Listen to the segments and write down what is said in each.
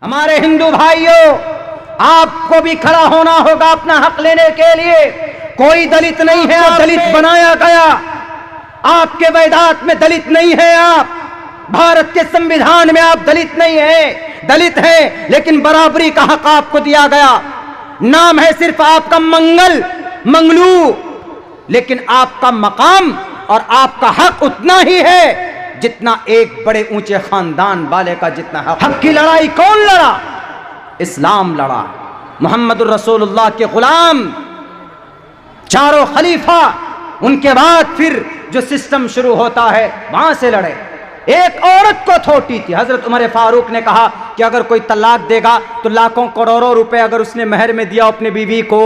हमारे हिंदू भाइयों, आपको भी खड़ा होना होगा अपना हक लेने के लिए। कोई दलित नहीं है, आप दलित बनाया गया। आपके वेदांत में दलित नहीं है, आप भारत के संविधान में आप दलित नहीं है, दलित है, लेकिन बराबरी का हक आपको दिया गया। नाम है सिर्फ आपका मंगलू, लेकिन आपका मकाम और आपका हक उतना ही है जितना एक बड़े ऊंचे खानदान वाले का जितना हक। हक की लड़ाई कौन लड़ा? इस्लाम लड़ा। मोहम्मदुर रसूलुल्लाह के गुलाम, चारों खलीफा, उनके बाद फिर जो सिस्टम शुरू होता है वहां से लड़े। एक औरत को थोटी थी। हजरत उमर फारूक ने कहा कि अगर कोई तलाक देगा तो लाखों करोड़ों रुपए अगर उसने महर में दिया अपनी बीवी को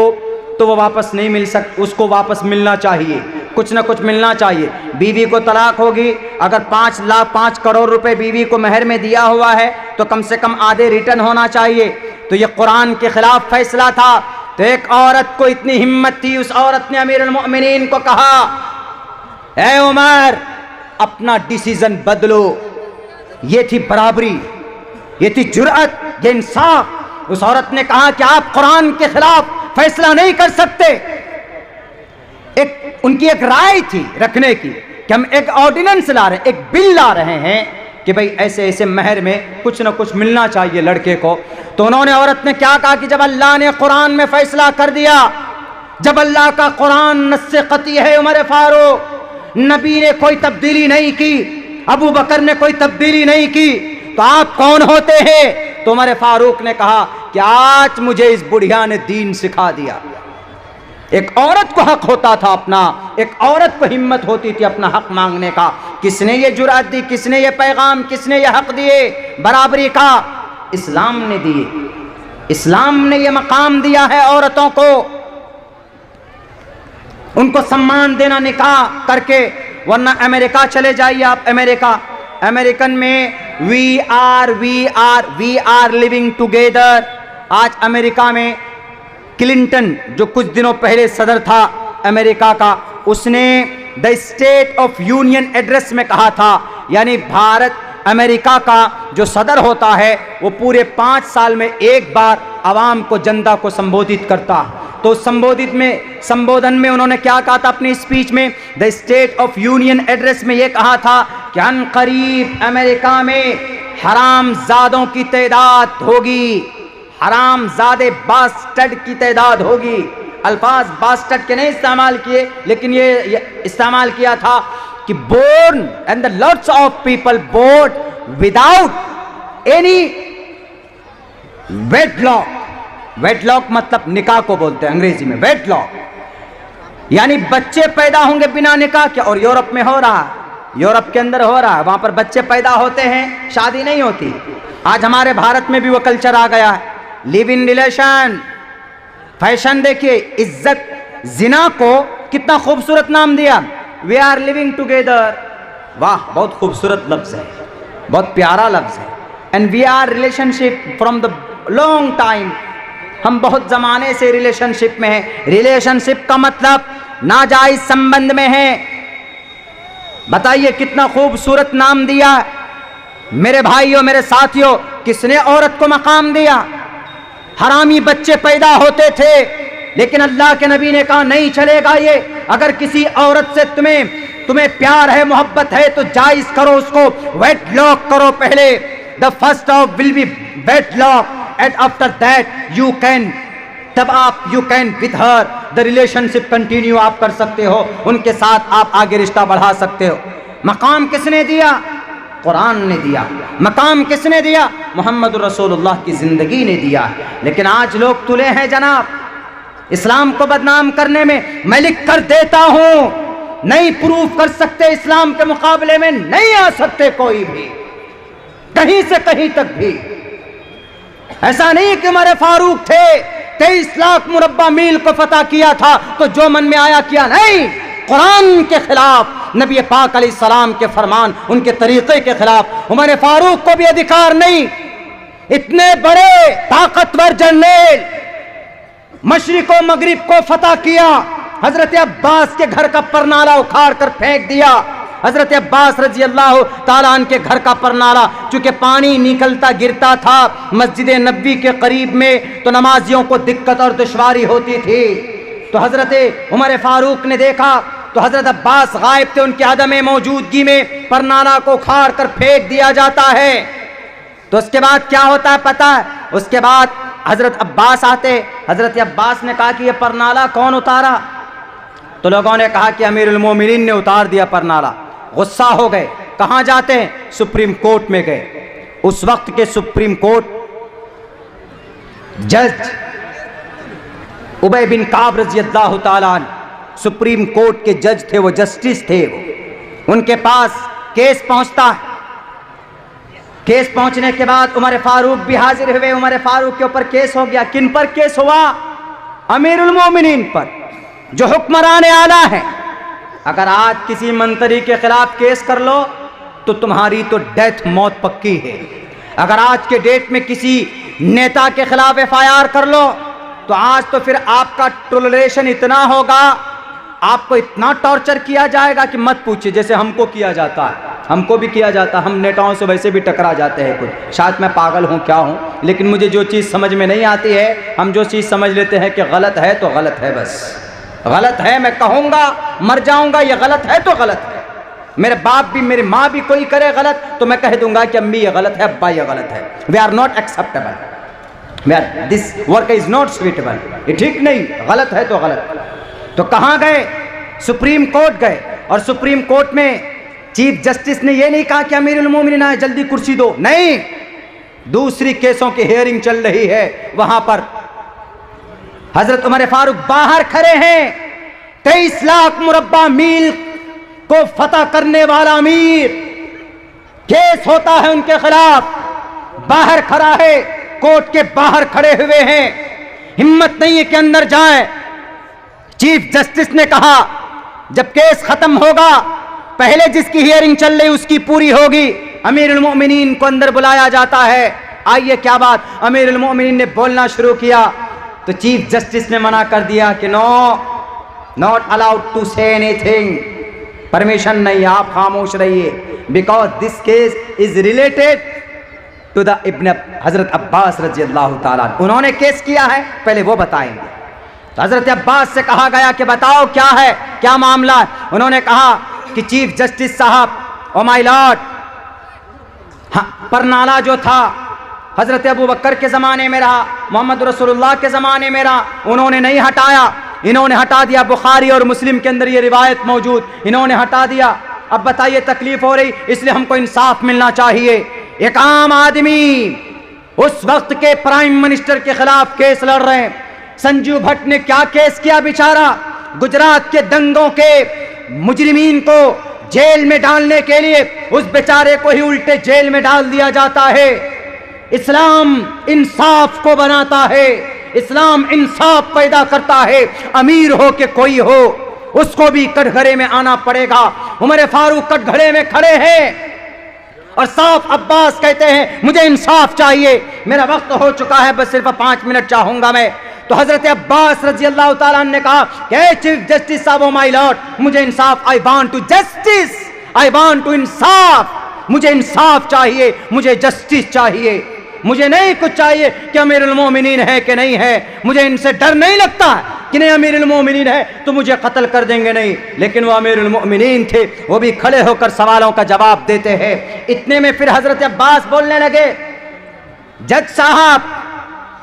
तो वो वापस नहीं मिल सकता, उसको वापस मिलना चाहिए, कुछ ना कुछ मिलना चाहिए। बीवी को तलाक होगी, अगर 5 करोड़ रुपए बीवी को महर में दिया हुआ है तो कम से कम आधे रिटर्न होना चाहिए। तो ये कुरान के खिलाफ फैसला था। तो एक औरत को इतनी हिम्मत थी, उस औरत ने अमीरुल मोमिनीन को कहा, ए उमर, अपना डिसीजन बदलो। ये थी बराबरी, ये थी जुर्अत, ये इंसाफ। उस औरत ने कहा कि आप कुरान के खिलाफ फैसला नहीं कर सकते। उनकी एक राय थी रखने की कि हम एक ऑर्डिनेंस ला रहे हैं, एक बिल ला रहे हैं कि भाई ऐसे ऐसे महर में कुछ ना कुछ मिलना चाहिए लड़के को। तो उन्होंने, औरत ने क्या कहा कि जब अल्लाह ने कुरान में फैसला कर दिया, जब अल्लाह का कुरान नस्से कती है, उमर फारूक, नबी ने कोई तब्दीली नहीं की, अबू बकर ने कोई तब्दीली नहीं की, तो आप कौन होते हैं? तो उमर फारूक ने कहा कि आज मुझे इस बुढ़िया ने दीन सिखा दिया। एक औरत को हक होता था अपना, एक औरत को हिम्मत होती थी अपना हक मांगने का। किसने ये जुरात दी, किसने ये पैगाम, किसने ये हक दिए बराबरी का? इस्लाम ने दिए। इस्लाम ने ये मकाम दिया है औरतों को, उनको सम्मान देना निकाह करके। वरना अमेरिका चले जाइए आप, अमेरिकन में वी आर लिविंग टुगेदर। आज अमेरिका में क्लिंटन, जो कुछ दिनों पहले सदर था अमेरिका का, उसने the state of union address में कहा था, यानी भारत अमेरिका का जो सदर होता है वो पूरे 5 साल में एक बार आवाम को, जनता को संबोधित करता। तो संबोधन में उन्होंने क्या कहा था अपनी स्पीच में? The state of union address में ये कहा था कि अनकरीब अमेरिका में हरामजादों की तादाद होगी, हरामजादे बास्टर्ड की तादाद होगी। अल्फाज बास्टर्ड के नहीं इस्तेमाल किए, लेकिन ये इस्तेमाल किया था कि born and the lots of people born without any wedlock. Wedlock मतलब निकाह को बोलते हैं अंग्रेजी में, वेडलॉक, यानी बच्चे पैदा होंगे बिना निकाह के। और यूरोप में हो रहा है, यूरोप के अंदर हो रहा है, वहां पर बच्चे पैदा होते हैं, शादी नहीं होती। आज हमारे भारत में भी वो कल्चर आ गया है, लिव इन रिलेशन, फैशन। देखिए, इज्जत, जिना को कितना खूबसूरत नाम दिया, वी आर लिविंग टुगेदर। वाह, बहुत खूबसूरत लफ्ज है, बहुत प्यारा लफ्ज है। And we are relationship from the long time, हम बहुत जमाने से रिलेशनशिप में हैं। रिलेशनशिप का मतलब नाजायज संबंध में है। बताइए कितना खूबसूरत नाम दिया मेरे भाइयों, मेरे साथियों। किसने औरत को मकाम दिया? हरामी बच्चे पैदा होते थे, लेकिन अल्लाह के नबी ने कहा नहीं चलेगा ये। अगर किसी औरत से तुम्हें प्यार है, मोहब्बत है, तो जायज करो उसको, वेडलॉक करो पहले। The first of will be wedlock and after that you can, तब आप you can with her the relationship continue आप कर सकते हो, उनके साथ आप आगे रिश्ता बढ़ा सकते हो। मकाम किसने दिया? कुरान ने दिया। मकाम किसने दिया? मोहम्मद रसूलुल्लाह की जिंदगी ने दिया। लेकिन आज लोग तुले हैं जनाब इस्लाम को बदनाम करने में। मैं लिख कर देता हूं, नहीं प्रूफ कर सकते, इस्लाम के मुकाबले में नहीं आ सकते कोई भी, कहीं से कहीं तक भी। ऐसा नहीं कि उमर फारूक थे, 23 लाख मुरब्बा मील को फतह किया था तो जो मन में आया किया, नहीं। कुरान के खिलाफ, नबी पाक अलैहिस्सलाम के फरमान, उनके तरीके के खिलाफ उमर फारूक को भी अधिकार नहीं। इतने बड़े ताकतवर जनरल, मशरिक और मगरिब को फतह किया, हजरत अब्बास के घर का परनाला उखाड़ कर फेंक दिया, हजरत अब्बास रजी अल्लाह ताला अन्हु के घर का परनाला, चूंकि पानी निकलता गिरता था मस्जिद नबवी के करीब में, तो नमाजियों को दिक्कत और दुश्वारी होती थी। तो हजरत उमर फारूक ने देखा तो हजरत अब्बास गायब थे, उनके अदम मौजूदगी में परनाला को उखाड़ कर फेंक दिया जाता है। तो उसके बाद क्या होता है पता है? उसके बाद हजरत अब्बास आते। हजरत अब्बास ने कहा कि ये परनाला कौन उतारा? तो लोगों ने कहा कि अमीरुल मोमिनीन ने उतार दिया परनाला। गुस्सा हो गए। कहाँ जाते हैं? सुप्रीम कोर्ट में गए। उस वक्त के सुप्रीम कोर्ट जज उबय बिन काब रज़ी अल्लाह ताला अन्हु सुप्रीम कोर्ट के जज थे, वो जस्टिस थे। वो उनके पास केस पहुंचता है। केस पहुंचने के बाद उमर फारूक भी हाजिर हुए। उमर फारूक के ऊपर केस हो गया। किन पर केस हुआ? अमीरुल मोमिनीन पर, जो हुक्मरान आला है। अगर आज किसी मंत्री के खिलाफ केस कर लो तो तुम्हारी तो डेथ मौत पक्की है। अगर आज के डेट में किसी नेता के खिलाफ FIR कर लो तो आज तो फिर आपका टॉलरेशन इतना होगा, आपको इतना टॉर्चर किया जाएगा कि मत पूछिए। जैसे हमको किया जाता है, हमको भी किया जाता है। हम नेताओं से वैसे भी टकरा जाते हैं कुछ। शायद मैं पागल हूँ क्या हूँ, लेकिन मुझे जो चीज़ समझ में नहीं आती है, हम जो चीज़ समझ लेते हैं कि गलत है तो गलत है, बस गलत है। मैं कहूँगा मर जाऊँगा ये गलत है तो गलत है। मेरे बाप भी, मेरी माँ भी कोई करे गलत तो मैं कह दूंगा कि अम्मी ये गलत है, अब्बा ये गलत है। We are not acceptable, this work is not suitable. ये ठीक नहीं, गलत है तो गलत। तो कहाँ गए? सुप्रीम कोर्ट गए। और सुप्रीम कोर्ट में चीफ जस्टिस ने यह नहीं कहा कि अमीरुल मोमिनीन आए जल्दी कुर्सी दो, नहीं, दूसरी केसों की हियरिंग चल रही है। वहां पर हजरत उमर फारूक बाहर खड़े हैं। 23 लाख मुरब्बा मील को फतह करने वाला अमीर, केस होता है उनके खिलाफ, बाहर खड़ा है, कोर्ट के बाहर खड़े हुए हैं। हिम्मत नहीं है कि अंदर जाए। चीफ जस्टिस ने कहा जब केस खत्म होगा, पहले जिसकी हियरिंग चल रही उसकी पूरी होगी। अमीरुल मोमिनीन को अंदर बुलाया जाता है। आइए क्या बात? अमीरुल मोमिनीन ने बोलना शुरू किया तो चीफ जस्टिस ने मना कर दिया कि no, not allowed to say anything, permission नहीं, आप खामोश रहिए, because this case is related to the Ibn Hazrat Abbas रजी अल्लाह ताला। उन्होंने केस किया है, पहले वो बताएंगे। तो हजरत अब्बास से कहा गया कि बताओ क्या है, क्या मामला है? उन्होंने कहा कि चीफ जस्टिस साहब, ओ माय लॉर्ड, हाँ, परनाला जो था हजरत अबू बकर के ज़माने में रहा, मोहम्मद रसूलुल्लाह के ज़माने में रहा, उन्होंने नहीं हटाया, इन्होंने हटा दिया। बुखारी और मुस्लिम के अंदर ये रिवायत मौजूद, इन्होंने हटा दिया। अब बताइए, तकलीफ हो रही, इसलिए हमको इंसाफ मिलना चाहिए। एक आम आदमी उस वक्त के प्राइम मिनिस्टर के खिलाफ केस लड़ रहे हैं। संजीव भट्ट ने क्या केस किया बेचारा? गुजरात के दंगों के मुजरिमीन को जेल में डालने के लिए उस बेचारे को ही उल्टे जेल में डाल दिया जाता है। इस्लाम इंसाफ को बनाता है, इस्लाम इंसाफ पैदा करता है। अमीर हो के कोई हो, उसको भी कटघरे में आना पड़ेगा। उमर फारूक कटघरे में खड़े हैं और साफ अब्बास कहते हैं मुझे इंसाफ चाहिए। मेरा वक्त हो चुका है, बस सिर्फ 5 मिनट चाहूंगा मैं। तो हजरत अब्बास रजी अल्लाह ताला ने कहा कि चीफ जस्टिस साहब, ओ माय लॉर्ड, मुझे इंसाफ, I want to justice, I want to इंसाफ, मुझे इंसाफ चाहिए, मुझे जस्टिस चाहिए। मुझे नहीं कुछ चाहिए कि अमीरुल मोमिनीन है कि नहीं है, मुझे इनसे डर नहीं लगता कि नहीं अमीरुल मोमिनीन है तो मुझे कत्ल कर देंगे, नहीं। लेकिन वो अमीरुल मोमिनीन थे, वो भी खड़े होकर सवालों का जवाब देते हैं। इतने में फिर हजरत अब्बास बोलने लगे, जज साहब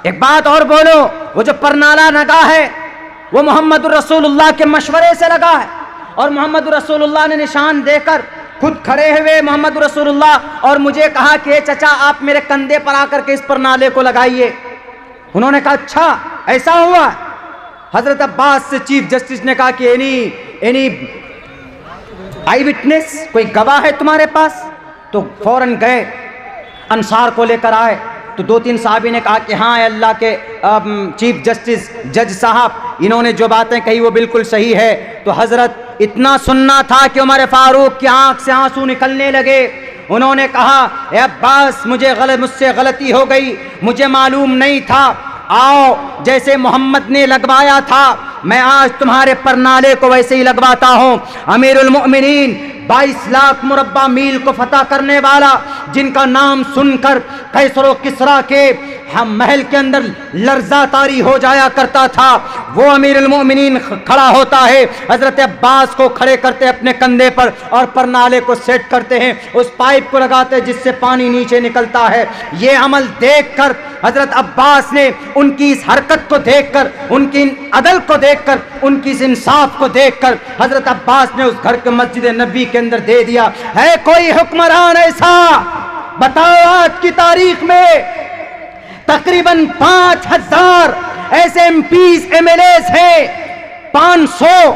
एक बात और बोलो, वो जो परनाला लगा है वो मोहम्मद रसूलुल्लाह के मशवरे से लगा है, और मोहम्मद रसूलुल्लाह ने निशान देकर खुद खड़े हुए मोहम्मद रसूलुल्लाह और मुझे कहा कि चचा आप मेरे कंधे पर आकर के इस परनाले को लगाइए। उन्होंने कहा अच्छा ऐसा हुआ? हजरत अब्बास से चीफ जस्टिस ने कहा कि एनी आई विटनेस, कोई गवाह है तुम्हारे पास? तो फौरन गए, अंसार को लेकर आए। तो 2-3 साहबी ने कहा कि हाँ अल्लाह के चीफ जस्टिस जज साहब, इन्होंने जो बातें कही वो बिल्कुल सही है। तो हजरत इतना सुनना था कि उमर फारूक की आंख से आंसू निकलने लगे। उन्होंने कहा ए अब्बास, मुझसे गलती हो गई, मुझे मालूम नहीं था। आओ, जैसे मोहम्मद ने लगवाया था मैं आज तुम्हारे परनाले को वैसे ही लगवाता हूं। अमीरुल मोमिनीन 22 लाख मुरब्बा मील को फतह करने वाला, जिनका नाम सुनकर कैसर व किसरा के हम महल के अंदर लर्जा तारी हो जाया करता था, वो अमीरुल मोमिनीन खड़ा होता है। हजरत अब्बास को खड़े करते अपने कंधे पर और परनाले को सेट करते हैं, उस पाइप को लगाते जिससे पानी नीचे निकलता है। ये अमल देखकर हजरत अब्बास ने उनकी इस हरकत को देखकर, उनकी अदल को देखकर, उनकी इस इंसाफ को देखकर हजरत अब्बास ने उस घर के मस्जिद नबी के अंदर दे दिया। है कोई हुक्मरान ऐसा? बताओ आज की तारीख में तकरीबन 5000 ऐसे एमपीज एमएलएस हैं, 500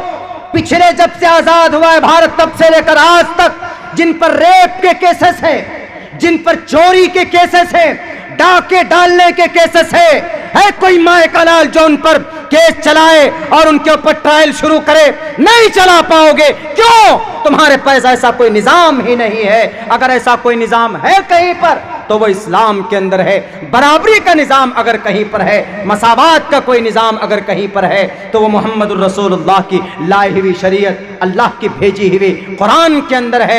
पिछले जब से आजाद हुआ है भारत तब से लेकर आज तक, जिन पर रेप के केसेस हैं, जिन पर चोरी के केसेस हैं, डाके डालने के केसेस है कोई माए का लाल जो उन पर केस चलाए और उनके ऊपर ट्रायल शुरू करे? नहीं चला पाओगे। क्यों? तुम्हारे पास ऐसा कोई निजाम ही नहीं है। अगर ऐसा कोई निजाम है कहीं पर तो वो इस्लाम के अंदर है। बराबरी का निजाम अगर कहीं पर है, मसावात का कोई निजाम अगर कहीं पर है तो वो मोहम्मदुर रसूलुल्लाह की लाई हुई शरीयत, अल्लाह की भेजी हुई कुरान के अंदर है।